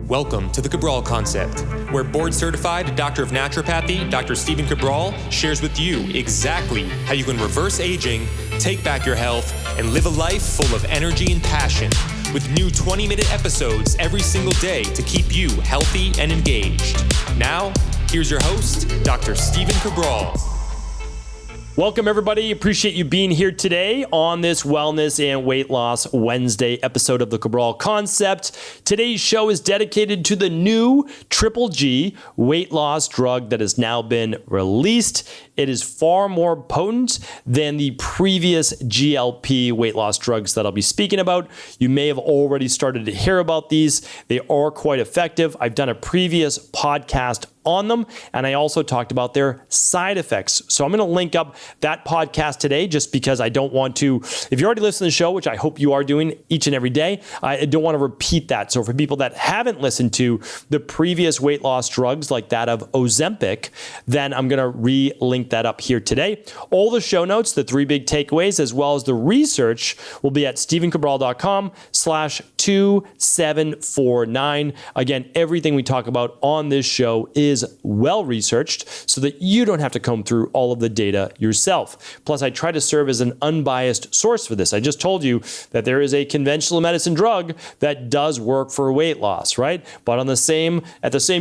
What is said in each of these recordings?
Welcome to the Cabral Concept, where board-certified Doctor of Naturopathy, Dr. Stephen Cabral, shares with you exactly how you can reverse aging, take back your health, and live a life full of energy and passion, with new 20-minute episodes every single day to keep you healthy and engaged. Now, here's your host, Dr. Stephen Cabral. Welcome, everybody. Appreciate you being here today on this Wellness and Weight Loss Wednesday episode of the Cabral Concept. Today's show is dedicated to the new Triple G weight loss drug that has now been released. It is far more potent than the previous GLP weight loss drugs that I'll be speaking about. You may have already started to hear about these. They are quite effective. I've done a previous podcast on them, and I also talked about their side effects. So I'm going to link up that podcast today just because I don't want to, if you already listen to the show, which I hope you are doing each and every day, I don't want to repeat that. So for people that haven't listened to the previous weight loss drugs like that of Ozempic, then I'm going to re-link that up here today. All the show notes, the three big takeaways, as well as the research will be at stephencabral.com/2749. Again, everything we talk about on this show is well researched so that you don't have to comb through all of the data yourself. Plus, I try to serve as an unbiased source for this. I just told you that there is a conventional medicine drug that does work for weight loss, right? But at the same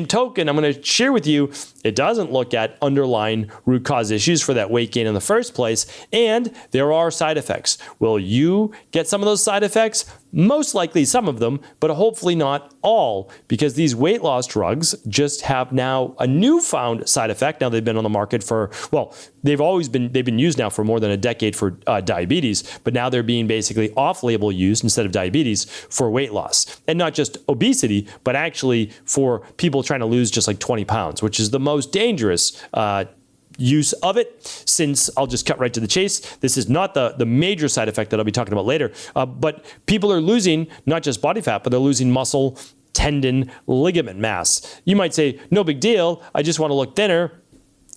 token, I'm going to share with you, it doesn't look at underlying root cause issues for that weight gain in the first place, and there are side effects. Will you get some of those side effects? Most likely some of them, but hopefully not all, because these weight loss drugs just have now a newfound side effect. Now they've been on the market for, well, they've been used now for more than a decade for diabetes, but now they're being basically off-label used instead of diabetes for weight loss. And not just obesity, but actually for people trying to lose just like 20 pounds, which is the most dangerous use of it, since I'll just cut right to the chase. This is not the major side effect that I'll be talking about later, but people are losing not just body fat, but they're losing muscle, tendon, ligament mass. You might say, no big deal, I just want to look thinner.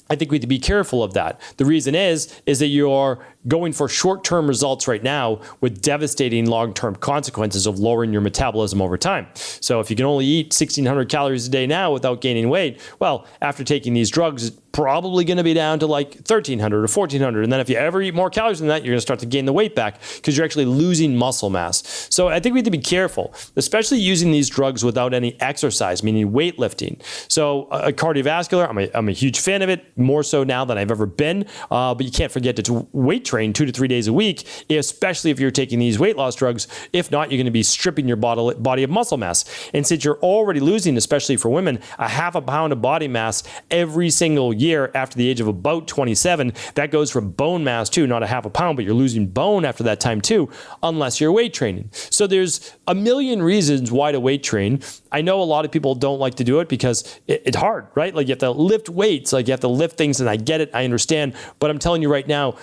I think we have to be careful of that. The reason is that you're going for short-term results right now with devastating long-term consequences of lowering your metabolism over time. So if you can only eat 1,600 calories a day now without gaining weight, well, after taking these drugs, it's probably going to be down to like 1,300 or 1,400. And then if you ever eat more calories than that, you're going to start to gain the weight back because you're actually losing muscle mass. So I think we have to be careful, especially using these drugs without any exercise, meaning weightlifting. So cardiovascular, I'm a huge fan of it, more so now than I've ever been. But you can't forget to weight train 2 to 3 days a week, especially if you're taking these weight loss drugs. If not, you're going to be stripping your body of muscle mass. And since you're already losing, especially for women, a half a pound of body mass every single year after the age of about 27, that goes from bone mass too, not a half a pound, but you're losing bone after that time too, unless you're weight training. So there's a million reasons why to weight train. I know a lot of people don't like to do it because it's hard, right? Like you have to lift weights, like you have to lift things, and I get it, I understand, but I'm telling you right now,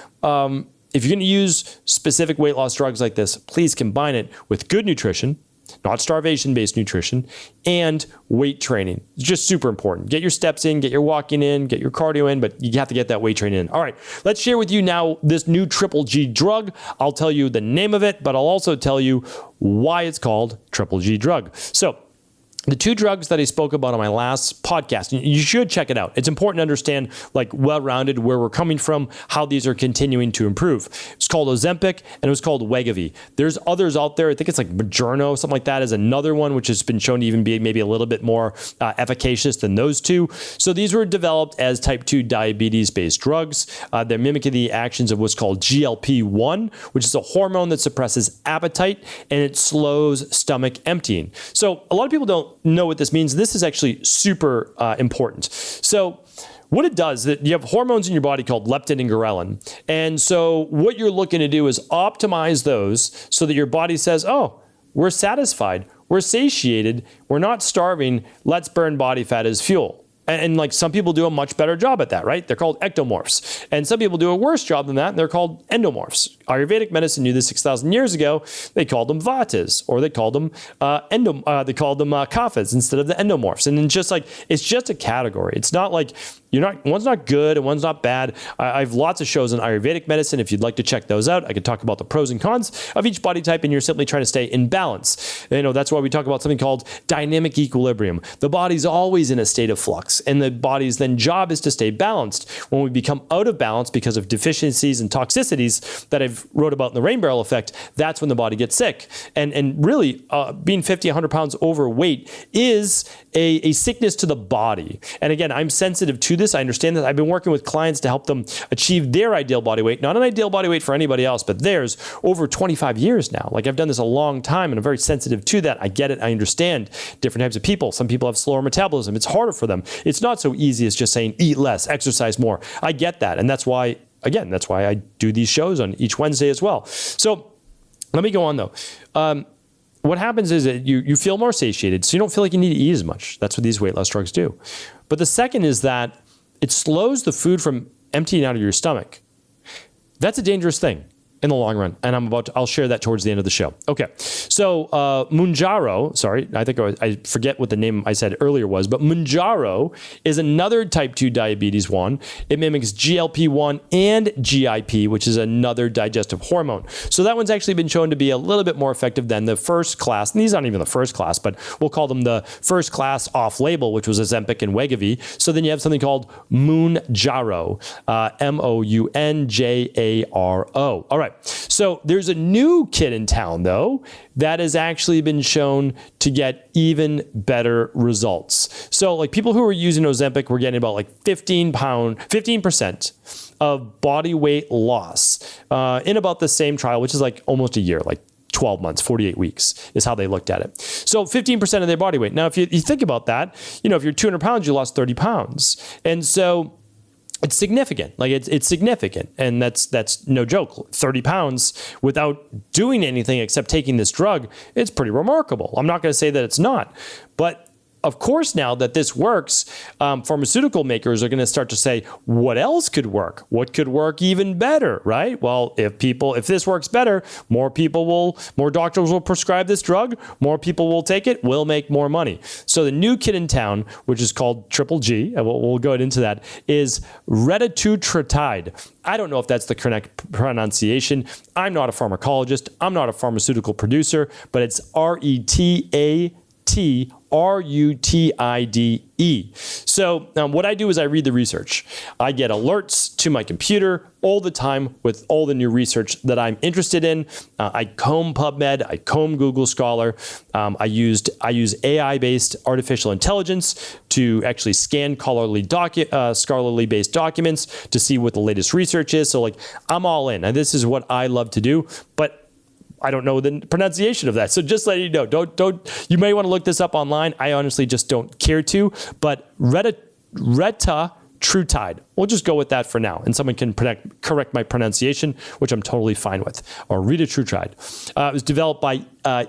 if you're going to use specific weight loss drugs like this, please combine it with good nutrition, not starvation-based nutrition, and weight training. It's just super important. Get your steps in, get your walking in, get your cardio in, but you have to get that weight training in. All right, let's share with you now this new Triple G drug. I'll tell you the name of it, but I'll also tell you why it's called Triple G drug. So the two drugs that I spoke about on my last podcast, you should check it out. It's important to understand, like, well-rounded, where we're coming from, how these are continuing to improve. It's called Ozempic, and it was called Wegovy. There's others out there. I think it's like Mounjaro, something like that, is another one, which has been shown to even be maybe a little bit more efficacious than those two. So these were developed as type 2 diabetes-based drugs. They're mimicking the actions of what's called GLP-1, which is a hormone that suppresses appetite, and it slows stomach emptying. So a lot of people don't know what this means. This is actually super important. So what it does, that you have hormones in your body called leptin and ghrelin. And so what you're looking to do is optimize those so that your body says, oh, we're satisfied, we're satiated, we're not starving, let's burn body fat as fuel. And like some people do a much better job at that, right? They're called ectomorphs. And some people do a worse job than that, and they're called endomorphs. Ayurvedic medicine knew this 6,000 years ago. They called them vatas, or they called them kaphas instead of the endomorphs. And it's just a category. It's not like one's not good and one's not bad. I have lots of shows on Ayurvedic medicine. If you'd like to check those out, I could talk about the pros and cons of each body type, and you're simply trying to stay in balance. That's why we talk about something called dynamic equilibrium. The body's always in a state of flux, and the body's then job is to stay balanced. When we become out of balance because of deficiencies and toxicities that I've wrote about in the rain barrel effect, that's when the body gets sick. And really, being 50, 100 pounds overweight is a sickness to the body. And again, I'm sensitive to this. I understand that. I've been working with clients to help them achieve their ideal body weight, not an ideal body weight for anybody else, but theirs, over 25 years now. Like, I've done this a long time, and I'm very sensitive to that. I get it. I understand different types of people. Some people have slower metabolism. It's harder for them. It's not so easy as just saying eat less, exercise more. I get that. And that's why I do these shows on each Wednesday as well. So let me go on though. What happens is that you feel more satiated, so you don't feel like you need to eat as much. That's what these weight loss drugs do. But the second is that it slows the food from emptying out of your stomach. That's a dangerous thing in the long run, and I'll share that towards the end of the show. Okay, so Mounjaro, sorry, I think I forget what the name I said earlier was, but Mounjaro is another type 2 diabetes one. It mimics GLP-1 and GIP, which is another digestive hormone. So that one's actually been shown to be a little bit more effective than the first class. And these aren't even the first class, but we'll call them the first class off-label, which was Ozempic and Wegovy. So then you have something called Mounjaro, Mounjaro. All right. So there's a new kid in town, though, that has actually been shown to get even better results. So like people who are using Ozempic were getting about like 15% of body weight loss in about the same trial, which is like almost a year, like 12 months, 48 weeks is how they looked at it. So 15% of their body weight. Now, if you think about that, if you're 200 pounds, you lost 30 pounds. And so it's significant. Like it's significant. And that's no joke. 30 pounds without doing anything except taking this drug, it's pretty remarkable. I'm not going to say that it's not. But of course, now that this works, pharmaceutical makers are going to start to say, what else could work? What could work even better, right? Well, if this works better, more doctors will prescribe this drug, more people will take it, we'll make more money. So the new kid in town, which is called Triple G, and we'll go into that, is retatrutide. I don't know if that's the correct pronunciation. I'm not a pharmacologist. I'm not a pharmaceutical producer, but it's RETATRUTIDE. So what I do is I read the research. I get alerts to my computer all the time with all the new research that I'm interested in. I comb PubMed, I comb Google Scholar. I use AI-based artificial intelligence to actually scan scholarly-based documents to see what the latest research is. So like I'm all in, and this is what I love to do. But I don't know the pronunciation of that. So just letting you know, you may want to look this up online. I honestly just don't care to, but retatrutide. We'll just go with that for now. And someone can correct my pronunciation, which I'm totally fine with, or retatrutide. It was developed by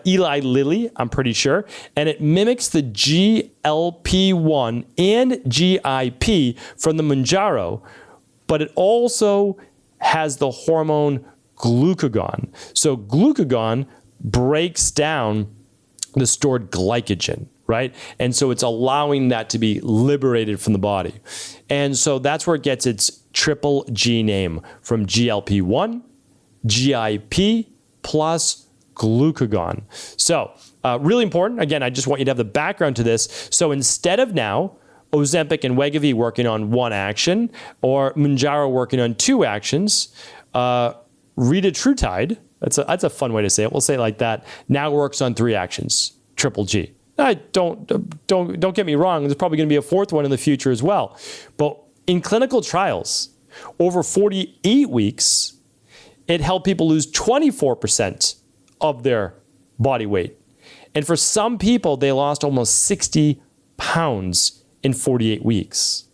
Eli Lilly, I'm pretty sure, and it mimics the GLP-1 and GIP from the Mounjaro, but it also has the hormone glucagon. So glucagon breaks down the stored glycogen, right? And so it's allowing that to be liberated from the body. And so that's where it gets its triple G name, from GLP-1, GIP, plus glucagon. So really important. Again, I just want you to have the background to this. So instead of now Ozempic and Wegovy working on one action, or Mounjaro working on two actions, retatrutide, that's a fun way to say it. We'll say it like that. Now works on three actions, triple G. Don't get me wrong. There's probably going to be a fourth one in the future as well. But in clinical trials, over 48 weeks, it helped people lose 24% of their body weight. And for some people, they lost almost 60 pounds in 48 weeks.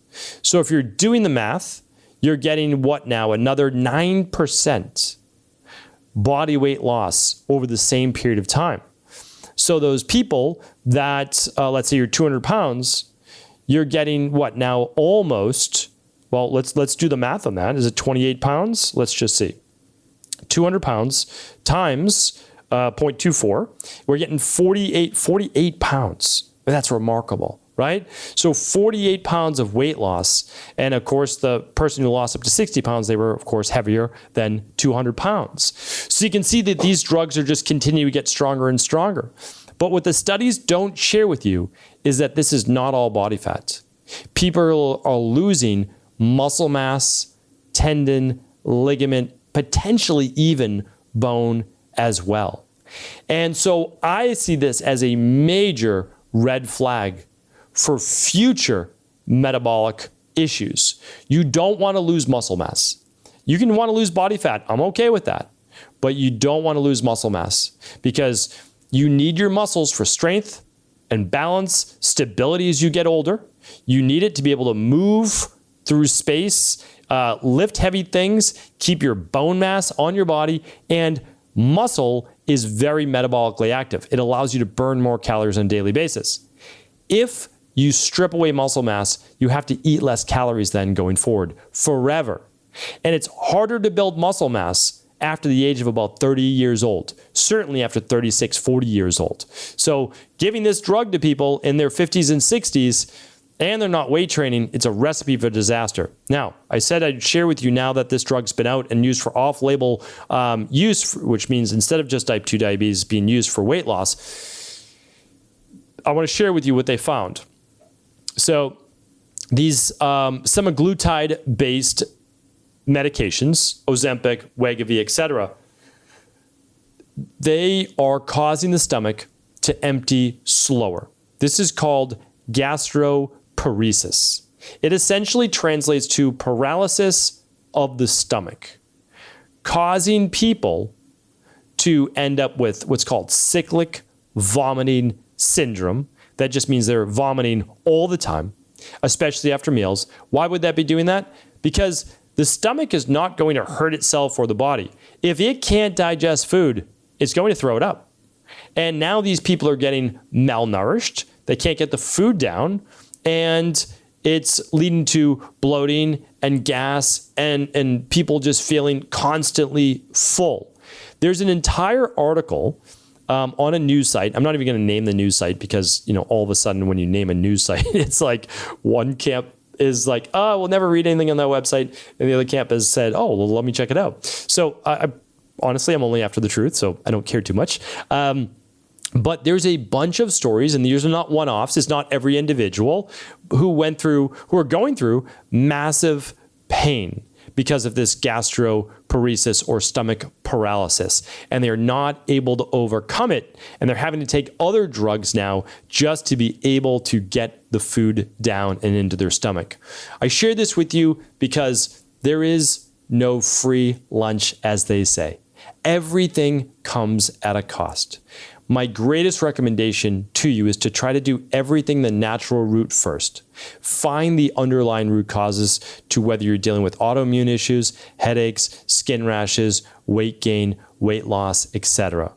So if you're doing the math, you're getting what now? Another 9% body weight loss over the same period of time. So those people that, let's say you're 200 pounds, you're getting what now? Almost, well, let's do the math on that. Is it 28 pounds? Let's just see. 200 pounds times 0.24, we're getting 48 pounds. That's remarkable, right? So 48 pounds of weight loss. And of course, the person who lost up to 60 pounds, they were, of course, heavier than 200 pounds. So you can see that these drugs are just continuing to get stronger and stronger. But what the studies don't share with you is that this is not all body fat. People are losing muscle mass, tendon, ligament, potentially even bone as well. And so I see this as a major red flag for future metabolic issues. You don't want to lose muscle mass. You can want to lose body fat. I'm okay with that. But you don't want to lose muscle mass because you need your muscles for strength and balance, stability as you get older. You need it to be able to move through space, lift heavy things, keep your bone mass on your body, and muscle is very metabolically active. It allows you to burn more calories on a daily basis. If you strip away muscle mass, you have to eat less calories then going forward forever. And it's harder to build muscle mass after the age of about 30 years old, certainly after 36, 40 years old. So giving this drug to people in their 50s and 60s, and they're not weight training, it's a recipe for disaster. Now, I said I'd share with you now that this drug's been out and used for off-label use, which means instead of just type 2 diabetes being used for weight loss, I want to share with you what they found. So these semaglutide-based medications, Ozempic, Wegovy, etc., they are causing the stomach to empty slower. This is called gastroparesis. It essentially translates to paralysis of the stomach, causing people to end up with what's called cyclic vomiting syndrome. That just means they're vomiting all the time, especially after meals. Why would that be doing that? Because the stomach is not going to hurt itself or the body. If it can't digest food, it's going to throw it up. And now these people are getting malnourished. They can't get the food down, and it's leading to bloating and gas and people just feeling constantly full. There's an entire article on a news site. I'm not even going to name the news site because, all of a sudden when you name a news site, it's like one camp is like, oh, we'll never read anything on that website. And the other camp has said, oh, well, let me check it out. So honestly, I'm only after the truth, so I don't care too much. But there's a bunch of stories, and these are not one-offs. It's not every individual who are going through massive pain because of this gastroparesis or stomach paralysis, and they're not able to overcome it, and they're having to take other drugs now just to be able to get the food down and into their stomach. I share this with you because there is no free lunch, as they say. Everything comes at a cost. My greatest recommendation to you is to try to do everything the natural route first. Find the underlying root causes to whether you're dealing with autoimmune issues, headaches, skin rashes, weight gain, weight loss, etc.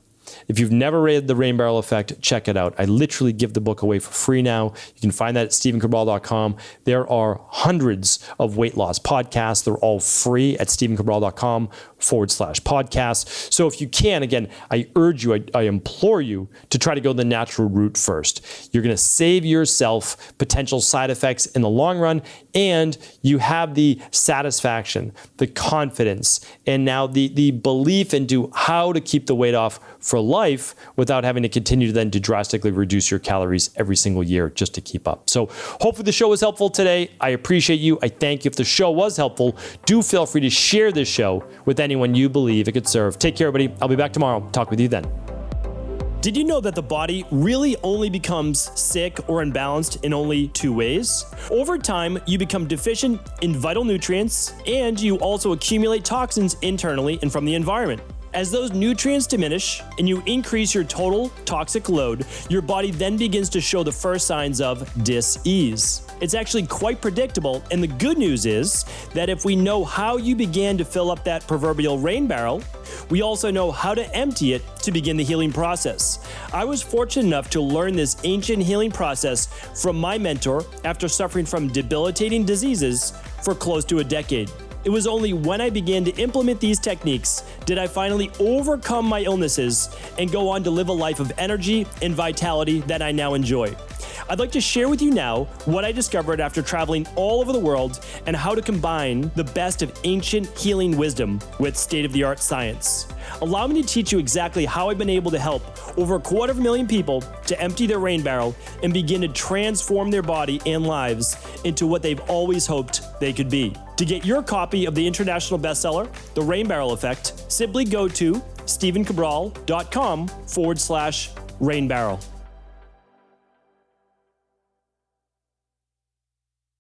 If you've never read The Rain Barrel Effect, check it out. I literally give the book away for free now. You can find that at stephencabral.com. There are hundreds of weight loss podcasts. They're all free at stephencabral.com/podcast. So if you can, again, I urge you, I implore you to try to go the natural route first. You're going to save yourself potential side effects in the long run, and you have the satisfaction, the confidence, and now the belief into how to keep the weight off for life without having to continue then to drastically reduce your calories every single year just to keep up. So hopefully the show was helpful today. I appreciate you. I thank you. If the show was helpful, do feel free to share this show with anyone you believe it could serve. Take care, everybody. I'll be back tomorrow. Talk with you then. Did you know that the body really only becomes sick or imbalanced in only two ways? Over time, you become deficient in vital nutrients, and you also accumulate toxins internally and from the environment. As those nutrients diminish and you increase your total toxic load, your body then begins to show the first signs of dis-ease. It's actually quite predictable, and the good news is that if we know how you began to fill up that proverbial rain barrel, we also know how to empty it to begin the healing process. I was fortunate enough to learn this ancient healing process from my mentor after suffering from debilitating diseases for close to a decade. It was only when I began to implement these techniques did I finally overcome my illnesses and go on to live a life of energy and vitality that I now enjoy. I'd like to share with you now what I discovered after traveling all over the world and how to combine the best of ancient healing wisdom with state-of-the-art science. Allow me to teach you exactly how I've been able to help over 250,000 people to empty their rain barrel and begin to transform their body and lives into what they've always hoped they could be. To get your copy of the international bestseller, The Rain Barrel Effect, simply go to stephencabral.com/rainbarrel.